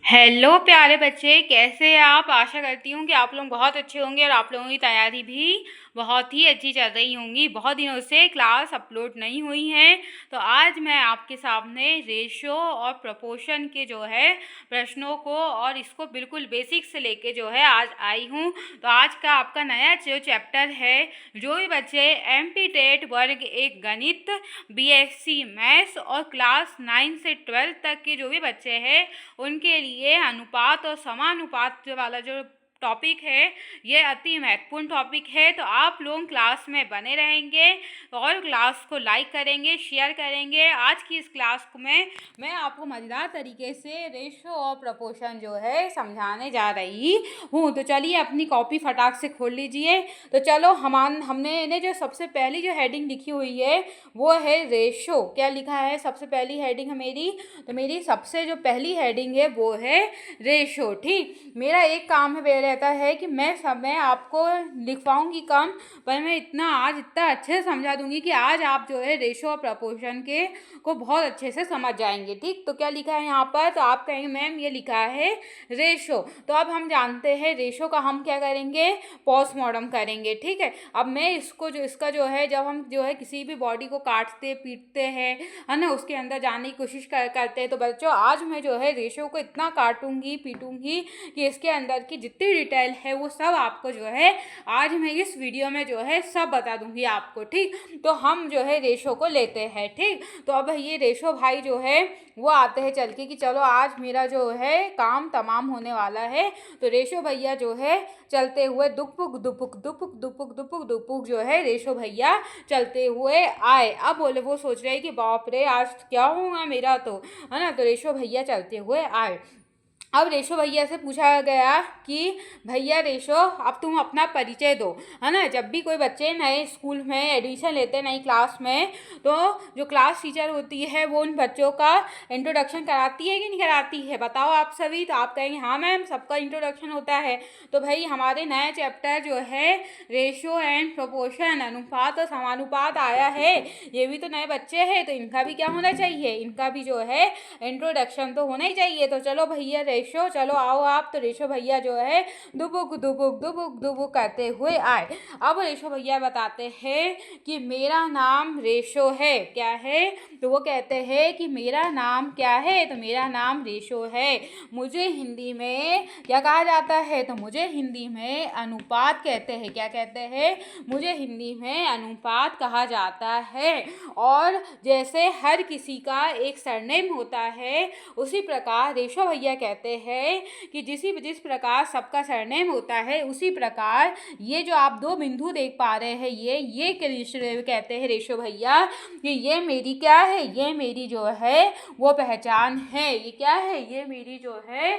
Hello प्यारे बच्चे, कैसे हैं आप। आशा करती हूँ कि आप लोग बहुत अच्छे होंगे और आप लोगों की तैयारी भी बहुत ही अच्छी चल रही होंगी। बहुत दिनों से क्लास अपलोड नहीं हुई है, तो आज मैं आपके सामने रेशो और प्रपोर्शन के जो है प्रश्नों को और इसको बिल्कुल बेसिक से लेके जो है आज आई हूँ। तो आज का आपका नया जो चैप्टर है, जो भी बच्चे MP टेट वर्ग 1 गणित, BSc मैथ्स और क्लास 9 से 12 तक के जो भी बच्चे हैं उनके लिए अनुपात और समानुपात वाला जो टॉपिक है ये अति महत्वपूर्ण टॉपिक है। तो आप लोग क्लास में बने रहेंगे और क्लास को लाइक करेंगे, शेयर करेंगे। आज की इस क्लास में मैं आपको मज़ेदार तरीके से रेशो और प्रपोर्शन जो है समझाने जा रही हूँ। तो चलिए अपनी कॉपी फटाक से खोल लीजिए। तो चलो हमने इन्हें जो सबसे पहली जो हेडिंग लिखी हुई है वो है रेशो। क्या लिखा है सबसे पहली हेडिंग है मेरी? तो मेरी सबसे जो पहली हेडिंग है वो है रेशो। ठीक, मेरा एक काम है रहता है कि मैं आपको लिखवाऊंगी कम, पर मैं आज इतना अच्छे से समझा दूंगी कि आज आप जो है रेशो और प्रपोर्शन के को बहुत अच्छे से समझ जाएंगे। ठीक, तो क्या लिखा है यहाँ पर? तो आप कहेंगे मैम ये लिखा है रेशो। तो अब हम जानते हैं रेशो का हम क्या करेंगे, पोस्टमार्टम करेंगे। ठीक है, अब मैं इसका जो है जब हम जो है किसी भी बॉडी को काटते पीटते हैं है ना, उसके अंदर जाने की कोशिश करते हैं। तो बच्चों आज मैं जो है रेशो को इतना काटूंगी पीटूंगी कि इसके अंदर की जितनी डिटेल है वो सब आपको जो है आज मैं इस वीडियो में जो है सब बता दूंगी आपको। ठीक, तो हम जो है रेशो को लेते हैं। ठीक, तो अब ये रेशो भाई जो है वो आते हैं चल के कि चलो आज मेरा जो है काम तमाम होने वाला है। तो रेशो भैया जो है चलते हुए दुपुक दुपुक दुपुक दुपुक दुपुक दुपुक जो है रेशो भैया चलते हुए आए। अब बोले वो सोच रहे कि बाप रे आज क्या होगा मेरा, तो है ना। तो रेशो भैया चलते हुए आए। अब रेशो भैया से पूछा गया कि भैया रेशो अब तुम अपना परिचय दो, है ना। जब भी कोई बच्चे नए स्कूल में एडमिशन लेते हैं नई क्लास में, तो जो क्लास टीचर होती है वो उन बच्चों का इंट्रोडक्शन कराती है कि नहीं कराती है, बताओ आप सभी। तो आप कहेंगे हाँ मैम सबका इंट्रोडक्शन होता है। तो भाई हमारे नया चैप्टर जो है रेशो एंड प्रोपोर्शन अनुपात और समानुपात आया है, ये भी तो नए बच्चे हैं तो इनका भी क्या होना चाहिए, इनका भी जो है इंट्रोडक्शन तो होना ही चाहिए। तो चलो भैया रेशो चलो आओ आप। तो रेशो भैया जो है दुबुक दुबुक दुबुक दुबुक करते हुए आए। अब रेशो भैया बताते हैं कि मेरा नाम रेशो है। क्या है? तो वो कहते हैं कि मेरा नाम क्या है? तो मेरा नाम रेशो है। मुझे हिंदी में क्या कहा जाता है? तो मुझे हिंदी में अनुपात कहते हैं। क्या कहते हैं? मुझे हिंदी में अनुपात कहा जाता है। और जैसे हर किसी का एक सरनेम होता है उसी प्रकार रेशो भैया कहते हैं कि जिस प्रकार सबका सरनेम होता है उसी प्रकार ये जो आप दो बिंदु देख पा रहे हैं ये कहते हैं रेशो भैया कि ये मेरी क्या है, ये मेरी जो है वो पहचान है। ये क्या है? ये मेरी जो है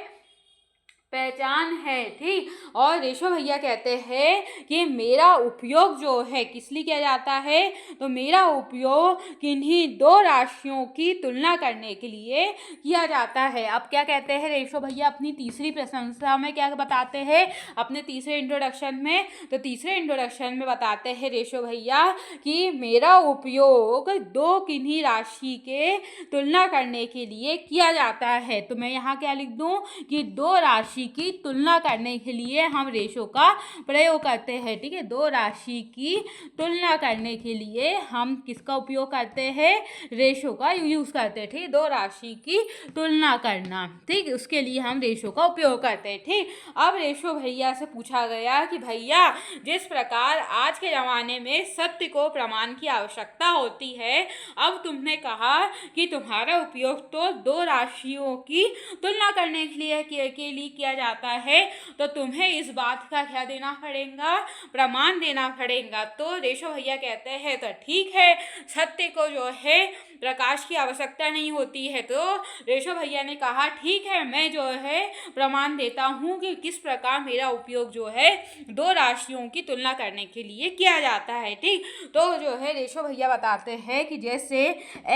पहचान है। ठीक, और रेशो भैया कहते हैं कि मेरा उपयोग जो है किस लिए किया जाता है? तो मेरा उपयोग किन्हीं दो राशियों की तुलना करने के लिए किया जाता है। अब क्या कहते हैं रेशो भैया अपनी तीसरी प्रशंसा में क्या बताते हैं अपने तीसरे इंट्रोडक्शन में? तो तीसरे इंट्रोडक्शन में बताते हैं रेशो भैया कि मेरा उपयोग दो किन्हीं राशि के तुलना करने के लिए किया जाता है। तो मैं यहाँ क्या लिख दूँ कि दो राशि की तुलना करने के लिए हम रेशो का प्रयोग करते हैं। ठीक है, दो राशि की तुलना करने के लिए हम किसका उपयोग करते हैं? रेशो का यूज करते हैं। ठीक, दो राशि की तुलना करना, ठीक, उसके लिए हम रेशो का उपयोग करते हैं। ठीक, अब रेशो भैया से पूछा गया कि भैया जिस प्रकार आज के ज़माने में सत्य को प्रमाण की आवश्यकता होती है, अब तुमने कहा कि तुम्हारा उपयोग तो दो राशियों की तुलना करने के लिए किया जाता है, तो तुम्हें इस बात का क्या देना पड़ेगा? प्रमाण देना पड़ेगा। तो रेशो भैया कहते हैं तो ठीक है, सत्य को जो है प्रकाश की आवश्यकता नहीं होती है। तो रेशो भैया ने कहा ठीक है, मैं जो है प्रमाण देता हूँ कि किस प्रकार मेरा उपयोग जो है दो राशियों की तुलना करने के लिए किया जाता है। ठीक, तो जो है रेशो भैया बताते हैं कि जैसे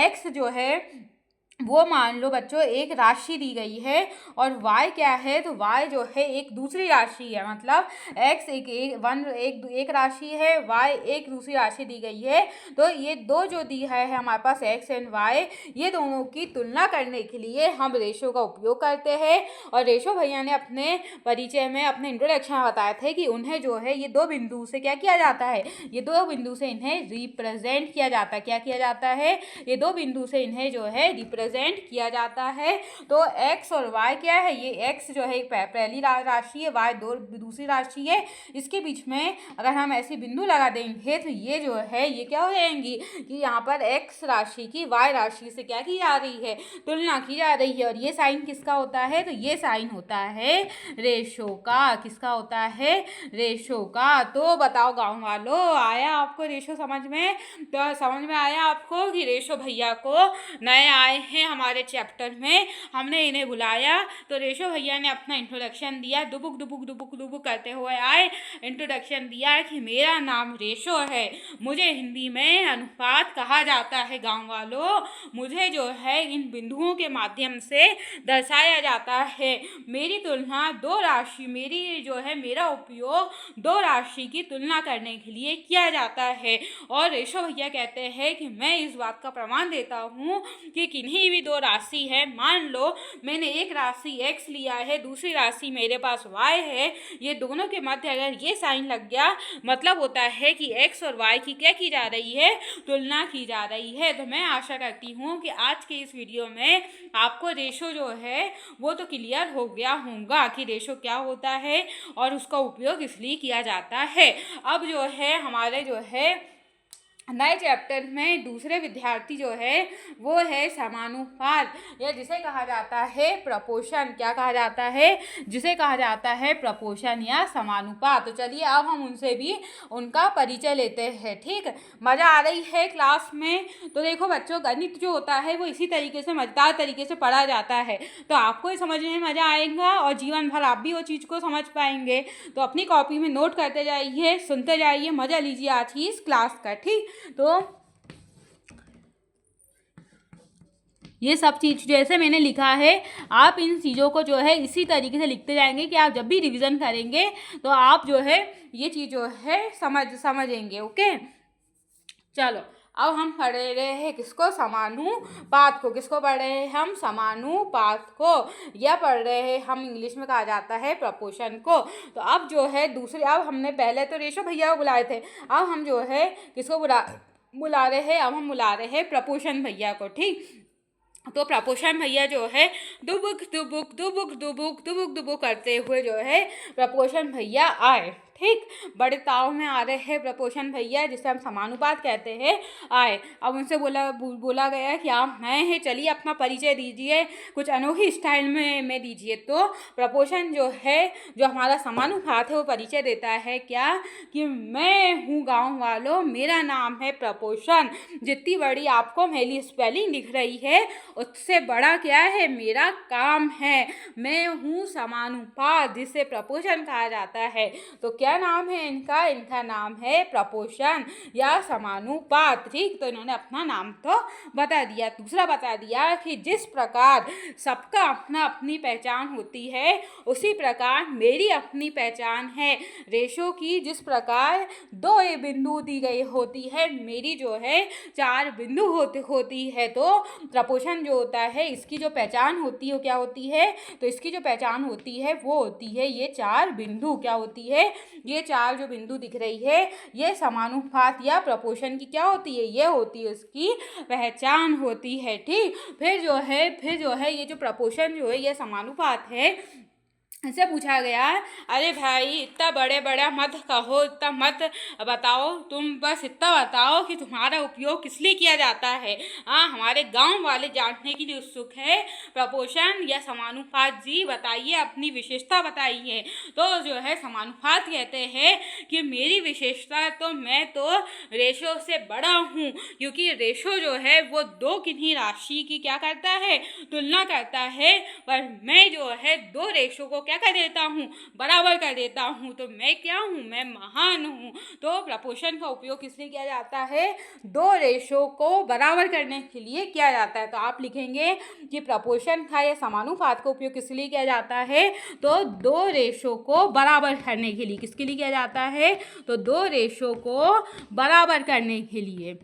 x जो है वो मान लो बच्चों एक राशि दी गई है और y क्या है, तो y जो है एक दूसरी राशि है, मतलब x एक राशि है, y एक दूसरी राशि दी गई है। तो ये दो जो दी है हमारे पास x एंड y, ये दोनों की तुलना करने के लिए हम रेशो का उपयोग करते हैं। और रेशो भैया ने अपने परिचय में, अपने इंट्रोडक्शन में बताया था कि उन्हें जो है ये दो बिंदु से क्या किया जाता है, ये दो बिंदु से इन्हें रिप्रेजेंट किया जाता है। क्या किया जाता है, ये दो बिंदु से इन्हें जो है रिप्रेजेंट किया जाता है। तो x और y क्या है, ये x जो है एक पहली राशि है, y दूसरी राशि है। इसके बीच में अगर हम ऐसे बिंदु लगा देंगे तो ये जो है ये क्या हो जाएंगी कि यहाँ पर x राशि की y राशि से क्या की जा रही है, तुलना की जा रही है। और ये साइन किसका होता है, तो ये साइन होता है रेशो का। किसका होता है, रेशो का। तो बताओ गाँव वालों, आया आपको रेशो समझ में? तो समझ में आया आपको कि रेशो भैया को नए आए हैं हमारे चैप्टर में, हमने इन्हें बुलाया तो रेशो भैया ने अपना इंट्रोडक्शन दिया, दुबुक दुबुक दुबुक दुबुक करते हुए आए, इंट्रोडक्शन दिया कि मेरा नाम रेशो है, मुझे हिंदी में अनुपात कहा जाता है। गाँव वालों, मुझे जो है इन बिंदुओं के माध्यम से दर्शाया जाता है। मेरी तुलना दो राशि, मेरा उपयोग दो राशि की तुलना करने के लिए किया जाता है। और रेशो भैया कहते हैं कि मैं इस बात का प्रमाण देता हूँ कि किन्हीं भी दो राशि है, मान लो मैंने एक राशि x लिया है, दूसरी राशि मेरे पास y है, ये दोनों के मध्य अगर ये साइन लग गया, मतलब होता है कि x और y की क्या की जा रही है, तुलना की जा रही है। तो मैं आशा करती हूँ कि आज के इस वीडियो में आपको रेशो जो है वो तो क्लियर हो गया होगा कि रेशो क्या होता है और उसका उपयोग इसलिए किया जाता है। अब जो है हमारे जो है नए चैप्टर में दूसरे विद्यार्थी जो है वो है समानुपात, या जिसे कहा जाता है प्रपोर्शन। क्या कहा जाता है, जिसे कहा जाता है प्रपोर्शन या समानुपात। तो चलिए अब हम उनसे भी उनका परिचय लेते हैं। ठीक, मज़ा आ रही है क्लास में? तो देखो बच्चों, गणित जो होता है वो इसी तरीके से मज़ेदार तरीके से पढ़ा जाता है, तो आपको ही समझने में मज़ा आएगा और जीवन भर आप भी वो चीज़ को समझ पाएंगे। तो अपनी कॉपी में नोट करते जाइए, सुनते जाइए, मज़ा लीजिए आज की इस क्लास का। ठीक, तो ये सब चीज़ जैसे मैंने लिखा है, आप इन चीज़ों को जो है इसी तरीके से लिखते जाएंगे कि आप जब भी रिवीजन करेंगे तो आप जो है ये चीज़ जो है समझेंगे। ओके, चलो अब हम पढ़ रहे हैं किसको, समानुपात को। किसको पढ़ रहे हैं हम, समानुपात को, या पढ़ रहे हैं हम इंग्लिश में कहा जाता है प्रपोर्शन को। तो अब जो है अब हमने पहले तो रेशो भैया को बुलाए थे, अब हम जो है किसको बुला रहे हैं, अब हम बुला रहे हैं प्रपोर्शन भैया को। ठीक, तो प्रपोर्शन भैया जो है दुबुक दुबुक दुबुक दुबुक दुबुक दुबुक करते हुए जो है प्रपोर्शन भैया आए। ठीक, बड़े ताव में आ रहे हैं प्रपोर्शन भैया, जिसे हम समानुपात कहते हैं, आए। अब उनसे बोला गया कि आप नए हैं, चलिए अपना परिचय दीजिए, कुछ अनोखी स्टाइल में दीजिए। तो प्रपोर्शन जो है, जो हमारा समानुपात है, वो परिचय देता है क्या, कि मैं हूँ गाँव वालों, मेरा नाम है प्रपोर्शन। जितनी बड़ी आपको मेरी स्पेलिंग दिख रही है उससे बड़ा क्या है, मेरा काम है। मैं हूँ समानुपात, जिसे प्रपोर्शन कहा जाता है। तो क्या नाम है इनका, इनका नाम है प्रपोर्शन या समानुपात। ठीक, तो इन्होंने अपना नाम तो बता दिया। दूसरा बता दिया कि जिस प्रकार सबका अपना अपनी पहचान होती है, उसी प्रकार मेरी अपनी पहचान है। रेशो की जिस प्रकार दो बिंदु दी गई होती है, मेरी जो है चार बिंदु होती है। तो प्रपोर्शन जो होता है, इसकी जो पहचान होती है वो क्या होती है, तो इसकी जो पहचान होती है वो होती है ये चार बिंदु। क्या होती है, ये चार जो बिंदु दिख रही है, ये समानुपात या प्रपोर्शन की क्या होती है, ये होती है उसकी पहचान होती है। ठीक, फिर जो है ये जो प्रपोर्शन जो है, ये समानुपात है, इससे पूछा गया, अरे भाई इतना बड़ा मत कहो, इतना मत बताओ, तुम बस इतना बताओ कि तुम्हारा उपयोग किस लिए किया जाता है। हमारे गांव वाले जानने के लिए उत्सुक है। प्रपोर्शन या समानुपात जी बताइए, अपनी विशेषता बताइए। तो जो है समानुपात कहते हैं कि मेरी विशेषता, तो मैं तो रेशो से बड़ा हूँ, क्योंकि रेशो जो है वो दो किन्हीं राशि की क्या करता है, तुलना करता है, पर मैं जो है दो रेशो को क्या कर देता हूँ, बराबर कर देता हूँ। तो मैं क्या हूँ, मैं महान हूँ। तो प्रपोर्शन का उपयोग किस लिए किया जाता है, दो रेशो को बराबर करने के लिए किया जाता है। तो आप लिखेंगे कि प्रपोर्शन का या समानुपात का उपयोग किस लिए किया जाता है, तो दो रेशो को बराबर करने के लिए। किसके लिए किया जाता है, तो दो रेशो को बराबर करने के लिए,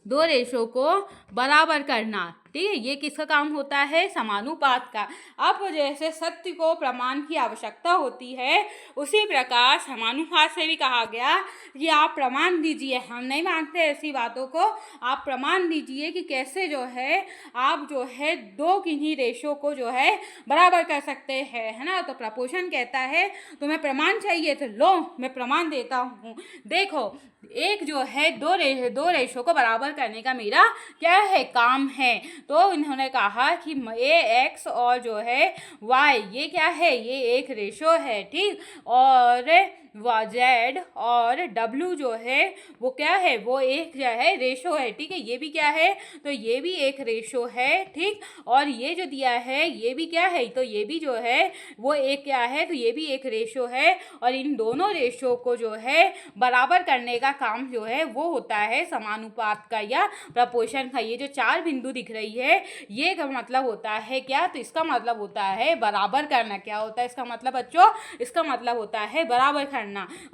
दो रेशो को बराबर करना। ठीक है, ये किसका काम होता है, समानुपात का। अब जैसे सत्य को प्रमाण की आवश्यकता होती है, उसी प्रकार समानुपात से भी कहा गया कि आप प्रमाण दीजिए। हम नहीं मानते ऐसी बातों को, आप प्रमाण दीजिए कि कैसे जो है आप जो है दो किन्हीं रेशो को जो है बराबर कर सकते हैं, है ना। तो प्रपोर्शन कहता है तुम्हें प्रमाण चाहिए तो लो मैं प्रमाण देता हूँ। देखो एक जो है दो रेशो को बराबर करने का मेरा क्या है, काम है। तो इन्होंने कहा कि ये एक्स और जो है वाई ये क्या है, ये एक रेशो है, ठीक। और जेड और डब्ल्यू जो है वो क्या है, वो एक जो है रेशो है, ठीक है। ये भी क्या है, तो ये भी एक रेशो है, ठीक। और ये जो दिया है ये भी क्या है, तो ये भी जो है वो एक क्या है, तो ये भी एक रेशो है। और इन दोनों रेशो को जो है बराबर करने का काम जो है वो होता है समानुपात का या प्रपोर्शन का। ये जो चार बिंदु दिख रही है ये का मतलब होता है क्या, तो इसका मतलब होता है बराबर करना। क्या होता है इसका मतलब बच्चों, इसका मतलब होता है बराबर करना।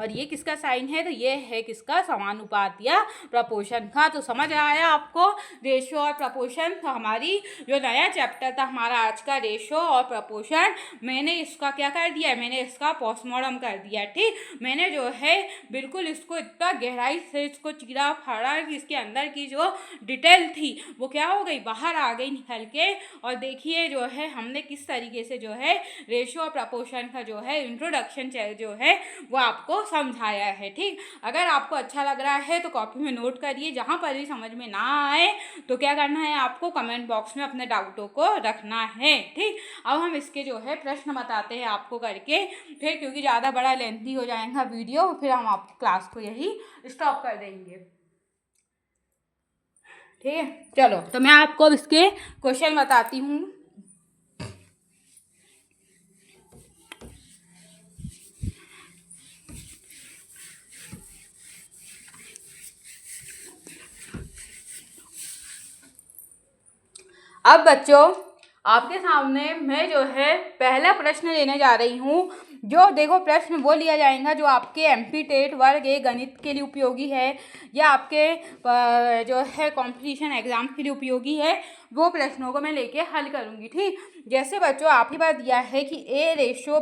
और ये किसका साइन है, तो ये है किसका, समानुपात या प्रपोर्शन का। तो समझ आया आपको रेशो और प्रपोर्शन। तो हमारी जो नया चैप्टर था हमारा आज का रेशो और प्रपोर्शन, मैंने इसका क्या कर दिया, मैंने इसका पोस्टमॉर्टम कर दिया, ठीक। मैंने जो है बिल्कुल इसको इतना गहराई से इसको चीरा फाड़ा कि इसके अंदर की जो डिटेल थी वो क्या हो गई, बाहर आ गई निकल के। और देखिए जो है हमने किस तरीके से जो है रेशो और प्रपोर्शन का जो है इंट्रोडक्शन जो है वो आपको समझाया है, ठीक। अगर आपको अच्छा लग रहा है तो कॉपी में नोट करिए, जहाँ पर भी समझ में ना आए तो क्या करना है, आपको कमेंट बॉक्स में अपने डाउटों को रखना है, ठीक। अब हम इसके जो है प्रश्न बताते हैं आपको करके, फिर क्योंकि ज़्यादा बड़ा लेंथी हो जाएगा वीडियो, फिर हम आपकी क्लास को यही स्टॉप कर देंगे, ठीक है। चलो तो मैं आपको अब इसके क्वेश्चन बताती हूँ। अब बच्चों आपके सामने मैं जो है पहला प्रश्न लेने जा रही हूँ। जो देखो प्रश्न वो लिया जाएगा जो आपके एमपी टेट वर्ग ए गणित के लिए उपयोगी है या आपके जो है कंपटीशन एग्जाम के लिए उपयोगी है, वो प्रश्नों को मैं लेके हल करूँगी, ठीक। जैसे बच्चों आप ही बात दिया है कि A ratio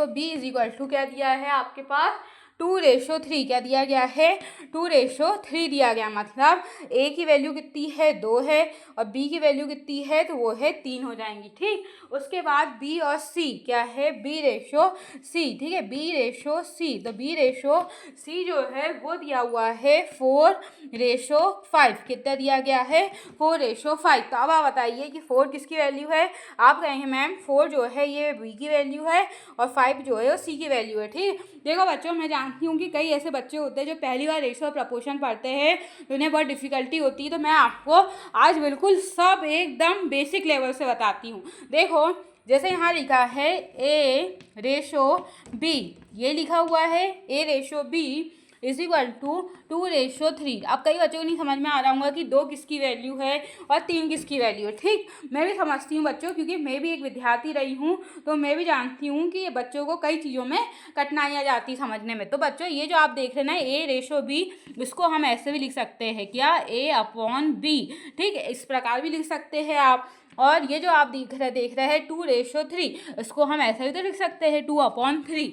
B is equal to क्या दिया है आपके पास, 2:3 क्या दिया गया है, 2:3 दिया गया। मतलब ए की वैल्यू कितनी है, 2 है, और बी की वैल्यू कितनी है, तो वो है 3 हो जाएंगी, ठीक। उसके बाद बी और सी क्या है, B/C, ठीक है, B/C। तो B/C जो है वो दिया हुआ है 4:5। कितना दिया गया है, 4:5। तो अब आप बताइए कि 4 किसकी वैल्यू है। आप कहेंगे मैम 4 जो है ये बी की वैल्यू है और 5 जो है वो सी की वैल्यू है, ठीक। देखो बच्चों मैं जानती हूँ कि कई ऐसे बच्चे होते हैं जो पहली बार रेशो और प्रपोर्शन पढ़ते हैं तो उन्हें बहुत डिफ़िकल्टी होती है। तो मैं आपको आज बिल्कुल सब एकदम बेसिक लेवल से बताती हूँ। देखो जैसे यहाँ लिखा है A/B, ये लिखा हुआ है A/B इज इक्वल टू 2:3। अब कई बच्चों को नहीं समझ में आ रहा होगा कि 2 किसकी वैल्यू है और 3 किसकी वैल्यू है, ठीक। मैं भी समझती हूँ बच्चों, क्योंकि मैं भी एक विद्यार्थी रही हूँ, तो मैं भी जानती हूँ कि ये बच्चों को कई चीज़ों में कठिनाइयाँ जाती समझने में। तो बच्चों ये जो आप देख रहे हैं A/B, इसको हम ऐसे भी लिख सकते हैं क्या, A/B, ठीक है, इस प्रकार भी लिख सकते हैं आप। और ये जो आप देख रहे हैं 2:3, इसको हम ऐसे भी तो लिख सकते हैं 2/3।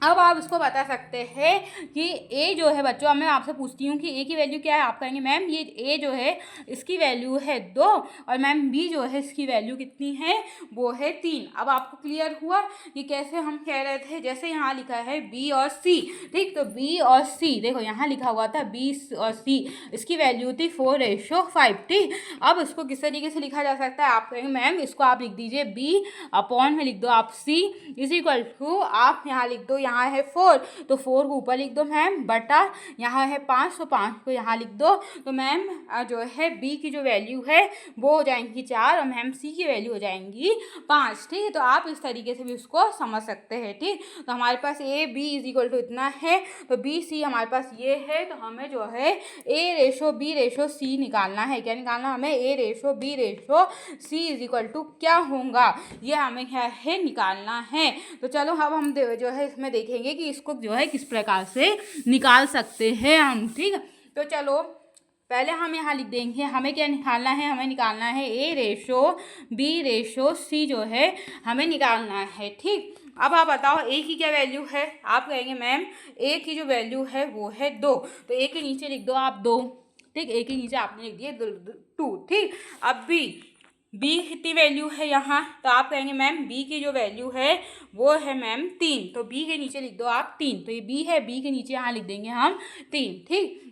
अब आप इसको बता सकते हैं कि ए जो है बच्चों, मैं आपसे पूछती हूँ कि ए की वैल्यू क्या है। आप कहेंगे मैम ये ए जो है इसकी वैल्यू है 2 और मैम बी जो है इसकी वैल्यू कितनी है, वो है 3। अब आपको क्लियर हुआ कि कैसे हम कह रहे थे। जैसे यहाँ लिखा है बी और सी, ठीक, तो बी और सी देखो यहाँ लिखा हुआ था बी और सी, इसकी वैल्यू थी 4:5, ठीक। अब इसको किस तरीके से लिखा जा सकता है, आप कहेंगे मैम इसको आप लिख दीजिए B/में लिख दो आप C इज इक्वल टू, आप यहाँ लिख दो यहाँ है 4, तो 4 को ऊपर लिख दो मैम, बटा यहाँ है 5, तो 5 को यहाँ लिख दो। तो मैम जो है बी की जो वैल्यू है वो हो जाएंगी 4 और मैम सी की वैल्यू हो जाएंगी 5। ठीक है, तो आप इस तरीके से भी उसको समझ सकते हैं। ठीक, तो हमारे पास A B is equal to इतना है, तो बी सी हमारे पास ये है, तो हमें जो है A ratio B ratio C निकालना है। क्या निकालना हमें? A ratio B ratio C is equal to क्या होगा, ये हमें क्या है निकालना है। तो चलो अब हम जो है इसमें देखेंगे कि इसको जो है किस प्रकार से निकाल सकते हैं हम। ठीक, तो चलो पहले हम यहाँ लिख देंगे, हमें क्या निकालना है, हमें निकालना है ए रेशो बी रेशो सी जो है हमें निकालना है। ठीक, अब आप बताओ ए की क्या वैल्यू है। आप कहेंगे मैम ए की जो वैल्यू है वो है 2, तो ए के नीचे लिख दो आप 2। ठीक, ए के नीचे आपने लिख दिया 2। ठीक, अब बी कितनी वैल्यू है यहाँ, तो आप कहेंगे मैम बी की जो वैल्यू है वो है मैम 3, तो बी के नीचे लिख दो आप 3। तो ये बी है, बी के नीचे यहाँ लिख देंगे हम 3। ठीक,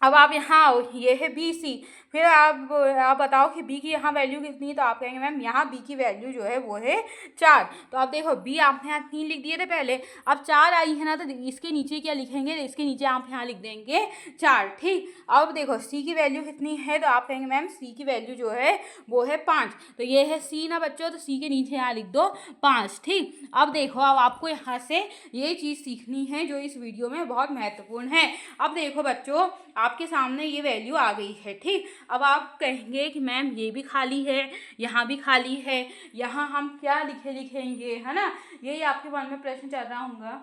अब आप यहाँ आओ, ये है बी सी, फिर आप बताओ कि बी की यहाँ वैल्यू कितनी है, तो आप कहेंगे मैम यहाँ बी की वैल्यू जो है वो है 4। तो आप देखो बी आपने यहाँ 3 लिख दिए थे पहले, अब 4 आई है ना, तो इसके नीचे क्या लिखेंगे, इसके नीचे आप यहाँ लिख देंगे 4। ठीक, अब देखो सी की वैल्यू कितनी है, तो आप कहेंगे मैम सी की वैल्यू जो है वो है 5, तो ये है सी ना बच्चों, तो सी के नीचे यहाँ लिख दो 5। ठीक, अब देखो अब आपको यहाँ से ये चीज़ सीखनी है जो इस वीडियो में बहुत महत्वपूर्ण है। अब देखो बच्चों आपके सामने ये वैल्यू आ गई है। ठीक, अब आप कहेंगे कि मैम ये भी खाली है, यहाँ भी खाली है, यहाँ हम क्या लिखेंगे, है ना, यही आपके मन में प्रश्न चल रहा होगा।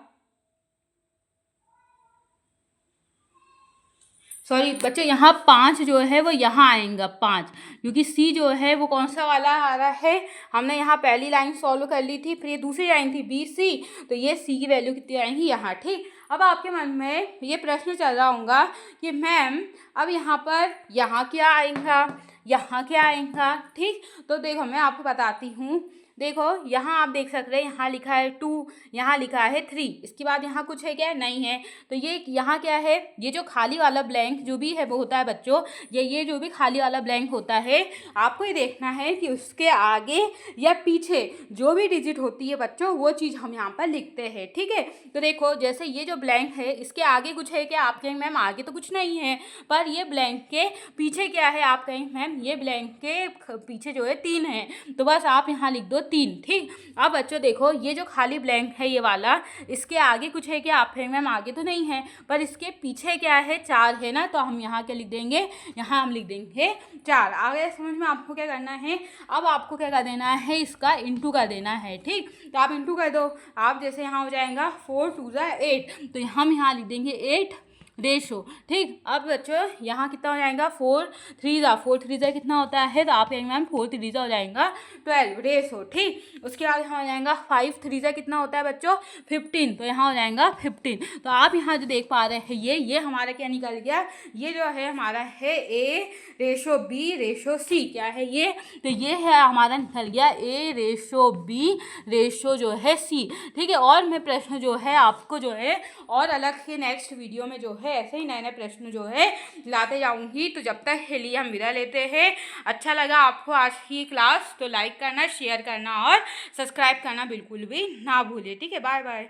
सॉरी बच्चे, यहाँ 5 जो है वो यहाँ आएगा 5, क्योंकि सी जो है वो कौन सा वाला आ रहा है, हमने यहाँ पहली लाइन सॉल्व कर ली थी, फिर ये दूसरी लाइन थी बी सी, तो ये सी की वैल्यू कितनी आएंगी यहाँ। ठीक, अब आपके मन में ये प्रश्न चल रहा होगा कि मैम अब यहाँ पर यहाँ क्या आएगा, यहाँ क्या आएगा। ठीक, तो देखो मैं आपको बताती हूँ, देखो यहाँ आप देख सकते हैं, यहाँ लिखा है 2, यहाँ लिखा है 3, इसके बाद यहाँ कुछ है क्या, नहीं है, तो ये यहाँ क्या है, ये जो खाली वाला ब्लैंक जो भी है वो होता है बच्चों, ये जो भी खाली वाला ब्लैंक होता है, आपको ये देखना है कि उसके आगे या पीछे जो भी डिजिट होती है बच्चों वो चीज़ हम यहाँ पर लिखते हैं। ठीक है, तो देखो जैसे ये जो ब्लैंक है इसके आगे कुछ है क्या, आप कहेंगे मैम आगे तो कुछ नहीं है, पर ये ब्लैंक के पीछे क्या है, आप कहेंगे मैम ये ब्लैंक के पीछे जो है 3 है, तो बस आप यहाँ लिख दो 3। ठीक, अब बच्चों देखो ये जो खाली ब्लैंक है ये वाला, इसके आगे कुछ है क्या, आप कहेंगे मैम आगे तो नहीं है, पर इसके पीछे क्या है, 4 है ना, तो हम यहाँ क्या लिख देंगे, यहाँ हम लिख देंगे 4। आगे समझ में आपको क्या करना है, अब आपको क्या कर देना है, इसका इंटू कर देना है। ठीक, तो आप इंटू कर दो, आप जैसे यहाँ हो जाएगा 4 2 8, तो हम यहाँ लिख देंगे 8 रेशो। ठीक, अब बच्चों यहाँ कितना हो जाएगा, 4 3 कितना होता है, तो आप कहेंगे मैम 4 3 हो जाएगा 12 रेशो। ठीक, उसके बाद यहाँ हो जाएगा 5 3 कितना होता है बच्चों 15, तो यहाँ हो जाएगा 15। तो आप यहाँ जो देख पा रहे हैं ये हमारा क्या निकल गया, ये जो है हमारा है ए रेशो बी रेशो सी, क्या है ये, तो ये है हमारा निकल गया ए रेशो बी रेशो जो है सी। ठीक है, और मैं प्रश्न जो है आपको जो है और अलग से नेक्स्ट वीडियो में जो है ऐसे ही नए नए प्रश्न जो है लाते जाऊंगी। तो जब तक के लिए हम विदा लेते हैं। अच्छा लगा आपको आज की क्लास तो लाइक करना, शेयर करना और सब्सक्राइब करना बिल्कुल भी ना भूलिए। ठीक है, बाय बाय।